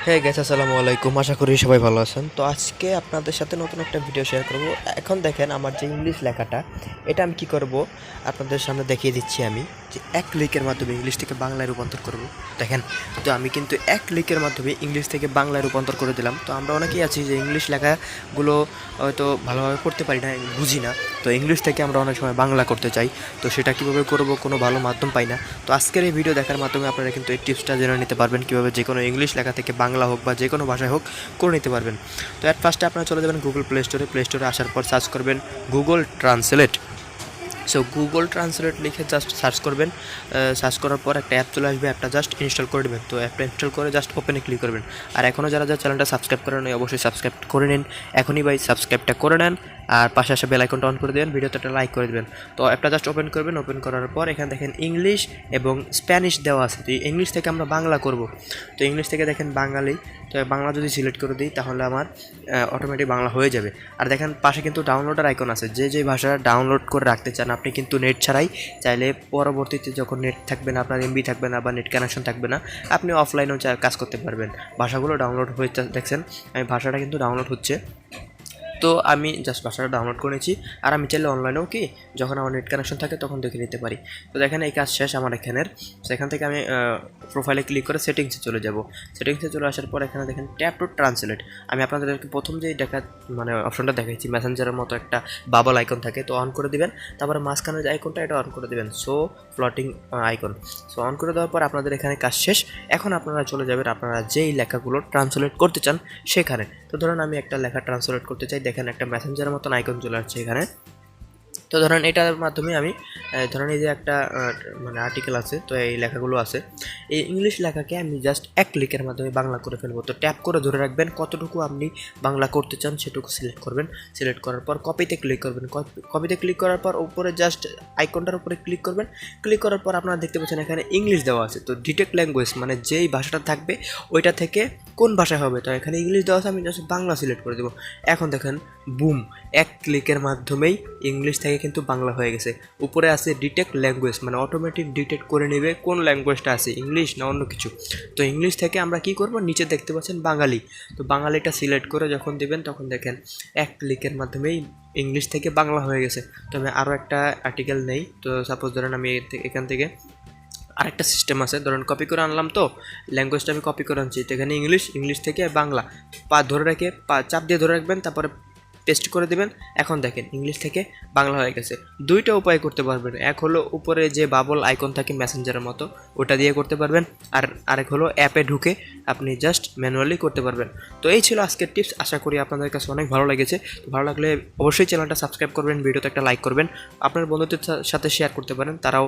হে guess আসসালামু আলাইকুম, আশা করি সবাই ভালো আছেন। তো আজকে আপনাদের সাথে নতুন একটা ভিডিও শেয়ার করব। এখন দেখেন আমার যে ইংলিশ লেখাটা, এটা আমি কি করব আপনাদের সামনে দেখিয়ে দিচ্ছি। আমি যে এক ক্লিকের মাধ্যমে ইংলিশ থেকে বাংলায় রূপান্তর করব। দেখেন, তো আমি কিন্তু এক ক্লিকের মাধ্যমে ইংলিশ থেকে বাংলায় রূপান্তর করে দিলাম। তো আমরা অনেকেই আছি যে ইংলিশ লেখাগুলো হয়তো ভালোভাবে পড়তে পারি না, বুঝি না। তো ইংলিশ থেকে আমরা অনেক সময় বাংলা করতে চাই, তো সেটা কীভাবে করব, কোনো ভালো মাধ্যম পাই না। তো আজকের এই ভিডিও দেখার মাধ্যমে আপনারা কিন্তু এই টিপসটা জেনে নিতে পারবেন কীভাবে যে কোনো ইংলিশ লেখা থেকে বাংলা হোক বা যে কোনো ভাষায় হোক করে নিতে পারবেন। তো অ্যাট ফার্স্টে আপনারা চলে যাবেন গুগল প্লে স্টোরে আসার পর সার্চ করবেন Google translate. So Google translate লিখে জাস্ট সার্চ করবেন। সার্চ করার পর একটা অ্যাপ চলে আসবে, অ্যাপটা জাস্ট ইনস্টল করে দেবেন। তো অ্যাপটা ইনস্টল করে জাস্ট ওপেনে ক্লিক করবেন। আর এখনও যারা চ্যানেলটা সাবস্ক্রাইব করেন অবশ্যই সাবস্ক্রাইব করে নিন, এখনই ভাই সাবস্ক্রাইবটা করে নেন। আর পাশে আসা বেল আইকনটা অন করে দেবেন, ভিডিওতে একটা লাইক করে দেবেন। তো অ্যাপটা জাস্ট ওপেন করবেন। ওপেন করার পর এখানে দেখেন ইংলিশ এবং স্প্যানিশ দেওয়া আছে। তো ইংলিশ থেকে আমরা বাংলা করব। তো ইংলিশ থেকে দেখেন বাঙালি, তো বাংলা যদি সিলেক্ট করে দিই তাহলে আমার অটোমেটিক বাংলা হয়ে যাবে। আর দেখেন পাশে কিন্তু ডাউনলোডের আইকন আছে, যে ভাষা ডাউনলোড করে রাখতে চান আপনি কিন্তু নেট ছাড়াই চাইলে পরবর্তীতে যখন নেট থাকবে না, আপনার এমবি থাকবে না বা নেট কানেকশন থাকবে না, আপনি অফলাইনেও কাজ করতে পারবেন। ভাষাগুলো ডাউনলোড হয়ে দেখছেন, আমি ভাষাটা কিন্তু ডাউনলোড হচ্ছে। তো আমি জাস্ট ভাষাটা ডাউনলোড করেছি। আর আমি চাইলে অনলাইনেও কি যখন আমার নেট কানেকশন থাকে তখন দেখে নিতে পারি। তো দেখেন এই কাজ শেষ আমার এখানের। সেখান থেকে আমি প্রোফাইলে ক্লিক করে সেটিংসে চলে যাব। সেটিংসে চলে আসার পর এখানে দেখেন ট্যাপ টু ট্রান্সলেট। আমি আপনাদেরকে প্রথম যেই অপশনটা দেখাইছি, মেসেঞ্জারের মতো একটা বাবল আইকন থাকে, তো অন করে দিবেন। তারপরে মাঝখানে যে আইকনটা এটা অন করে দেবেন, so floating icon. So on করে দেওয়ার পর আপনাদের এখানে কাজ শেষ। এখন আপনারা চলে যাবেন আপনারা যেই লেখাগুলো ট্রান্সলেট করতে চান সেখানে। তো ধরুন আমি একটা লেখা ট্রান্সলেট করতে চাই, দেখেন একটা মেসেঞ্জারের মতন আইকন চলে আসছে এখানে। তো ধরেন এটার মাধ্যমে আমি ধরেন এই যে একটা আর্টিকেল আছে, তো এই লেখাগুলো আছে, এই ইংলিশ লেখাকে আমি জাস্ট এক ক্লিকের মাধ্যমে বাংলা করে ফেলবো। তো ট্যাপ করে ধরে রাখবেন, কতটুকু আপনি বাংলা করতে চান সেটুকু সিলেক্ট করবেন। সিলেক্ট করার পর কপিতে ক্লিক করবেন। কপিতে ক্লিক করার পর উপরে জাস্ট আইকনটার উপরে ক্লিক করবেন। ক্লিক করার পর আপনারা দেখতে পাচ্ছেন এখানে ইংলিশ দেওয়া আছে। তো ডিটেক্ট ল্যাঙ্গুয়েজ মানে যেই ভাষাটা থাকবে ওইটা থেকে কোন ভাষায় হবে, তো এখানে ইংলিশ দেওয়া আছে, আমি জাস্ট বাংলা সিলেক্ট করে দেবো। এখন দেখেন বুম, এক ক্লিকের মাধ্যমেই ইংলিশ থেকে কিন্তু বাংলা হয়ে গেছে। উপরে আছে ডিটেক্ট ল্যাঙ্গুয়েজ মানে অটোমেটিক ডিটেক্ট করে নেবে কোন ল্যাঙ্গুয়েজটা আছে, ইংলিশ না অন্য কিছু। তো ইংলিশ থেকে আমরা কি করব, নিচে দেখতে পাচ্ছেন বাঙালি, তো বাঙালিটা সিলেক্ট করে যখন দেবেন তখন দেখেন এক ক্লিকের মাধ্যমেই ইংলিশ থেকে বাংলা হয়ে গেছে। তো আমি আরও একটা আর্টিকেল নেই। তো সাপোজ ধরেন আমি এখান থেকে আরেকটা সিস্টেম আছে, ধরেন কপি করে আনলাম, তো ল্যাঙ্গুয়েজটা আমি কপি করে আনছি, তো এখানে ইংলিশ থেকে বাংলা ধরে রেখে চাপ দিয়ে ধরে রাখবেন, তারপরে পেস্ট করে দেবেন। এখন দেখেন ইংলিশ থেকে বাংলা হয়ে গেছে। দুইটা উপায় করতে পারবেন, এক হলো উপরে যে বাবল আইকন থাকে মেসেঞ্জারের মতো ওটা দিয়ে করতে পারবেন, আর আরেক হলো অ্যাপে ঢুকে আপনি জাস্ট ম্যানুয়ালি করতে পারবেন। তো এই ছিল আজকের টিপস, আশা করি আপনাদের কাছে অনেক ভালো লেগেছে। তো ভালো লাগলে অবশ্যই চ্যানেলটা সাবস্ক্রাইব করবেন, ভিডিওতে একটা লাইক করবেন, আপনার বন্ধুদের সাথে শেয়ার করতে পারেন, তারাও